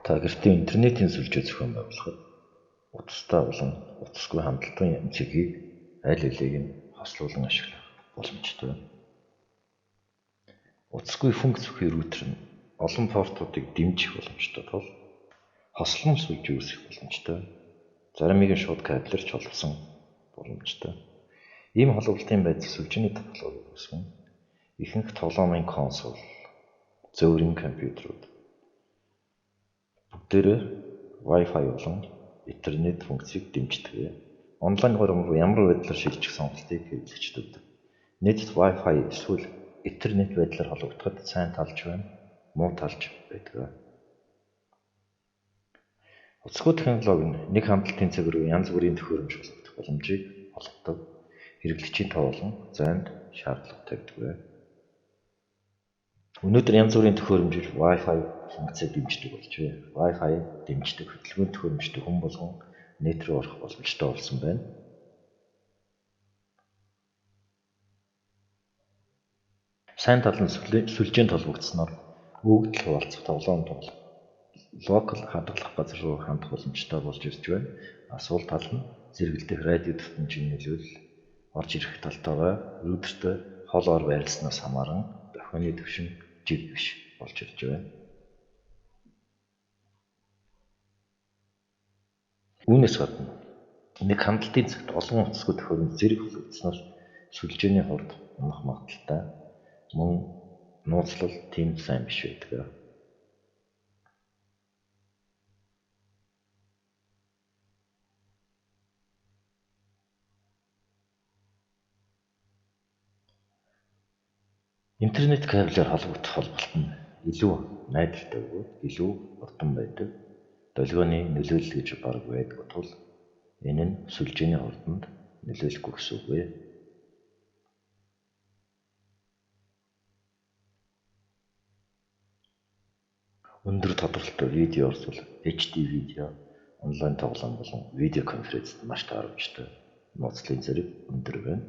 Та гэртээ интернетийн сүлжээ зохион байгуулахад утастай болон утасгүй хандлтын цэгийг аль алийг нь хослуулан ашиглах боломжтой. Утасгүй функц бүхий рутер нь олон портуудыг дэмжих боломжтой тул хослон сүлжээ үүсгэх боломжтой. Заримыг нь шууд кабелээр чулуулсан боломжтой. Ийм холбогдлын байдал сүлжээний тохиолдлыг үүсгэн ихэнх тоглоомын консол, зөөврийн компьютерууд бүгдээрээ Wi-Fi болон интернет функцийг дэмждэг. Онлайнгаар ямар байдлаар шилжих сонголтыг хэрэглэгчд өгдөг. Нийтэд Wi-Fi эсвэл интернет байдлаар холбогдоход сайн талж байна, муу талж байдаг. Утасгүй технологи нь нэг хандлтын цэг рүү янз бүрийн төхөөрөмж болгох боломжийг олгодог. Хэрэглэгчийн тоо болон зайд шаардлага тавьдаг. Өнөөдөр янз бүрийн төхөөрөмжөөр Wi-Fi функцийг дэмждэг болжээ. Wi-Fi дэмждэг хөтөлбөрийн төхөөрөмжтэй хүн болгон нэт рүү орох боломжтой болсон байна. Сайн тал нь сүлжээнд холбогдсноор өгөгдөл хуваалцах тоглоомд локал хадгалах газар руу хандах боломжтой болж ирж байна. Асуул тал нь зэрэгэлдэх радио төвтөмжийн нөлөөлөл орж ирэх талтайгаа рутертэй хоолоор байрласнаас хамааран дохионы түвшин жиг биш болж ирж байна. Үүнээс гадна нэг хандлтын цагт олон утасгүй төхөөрөмж зэрэг холбогдсноор сүлжээний хурд унах магадaltaй. Мөн нууцлал тийм сайн биш байдаг. Интернет кабелээр холбогдох холболт нь илүү найдвартай бөгөөд илүү урдан байдаг. Долгионы нөлөөлөл гэж бараг байдаг тул энэ нь сүлжээний хурданд нөлөөлөхгүй гэсэн үг вэ. Өндөр тодорхойлолттой видео орсвол HD видео, онлайн тоглоом болон видео конференцэд маш таарамжтай. Нууцлын зэрэг өндөр байна.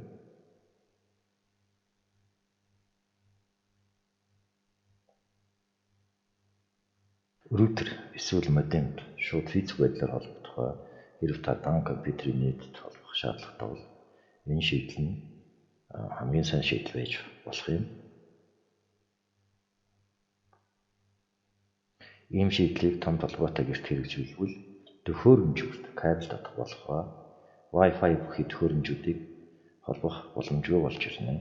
Рутер эсвэл модемд шууд физик байдлаар холбогдох ба хэрэв та дан компьютерийн нийтэд холбох шаардлагатай бол энэ шийдэл нь хамгийн сайн шийдэл байж болох юм. Ийм шийдлийг том толгойтой гэрт хэрэгжүүлбэл төхөөрөмжүүд кабель татах болох ба Wi-Fi бүхий төхөөрөмжүүдийг холбох боломжгүй болж ирнэ.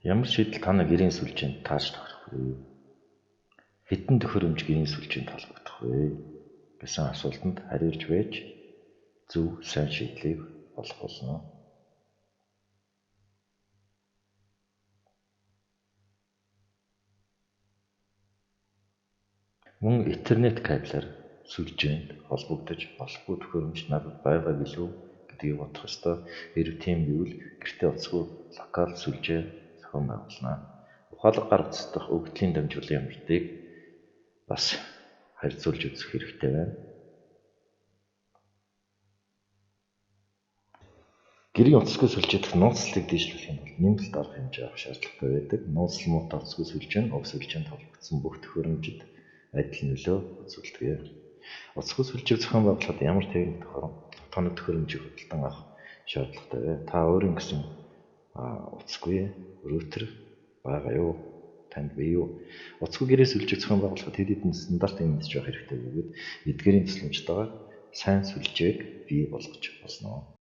Ямар шийдэл та гэрийн сүлжээнд тааж тохирох вэ? Хэдэн төхөөрөмж гэрийн сүлжээнд холбогдох вэ гэсэн асуултанд хариулж байж зөв сайн шийдлийг олох болно. Мөн интернет кабелээр сүлжээнд холбогдож болохгүй төхөөрөмж надад байгаа гэлөө гэдгийг бодох ёстой. Хэрв тийм гэвэл гэртээ утасгүй локал сүлжээ зохион байгуулна. Ухаалаг гар утас дахь өгөгдлийн дамжуулан ямартыг бас харьцуулж үзэх хэрэгтэй байна. Гэрийн утасгүй сүлжээ дахь нууцлалыг дэвшлүүлэх нь бол нэмэлт арга хэмжээ авах шаардлагатай байдаг. Нууцлал муутай утасгүй сүлжээ нь уг сүлжээнд холбогдсон бүх төхөөрөмжөд адил нөлөө үзүүлдэг. Утасгүй сүлжээг зохион байгуулахад ямар техник тооны төхөөрөмжийг худалдан авах шаардлагатай вэ? Та өөрийн гэсэн утасгүй рутер байгаа юу? Танд бий юу? Утасгүй гэрээ сүлжээг зохион байгуулахад хэд хэдэн стандартыг мэдж байх хэрэгтэй бөгөөд эдгээрийн тусламжтайгаар сайн сүлжээг бий болгож болно.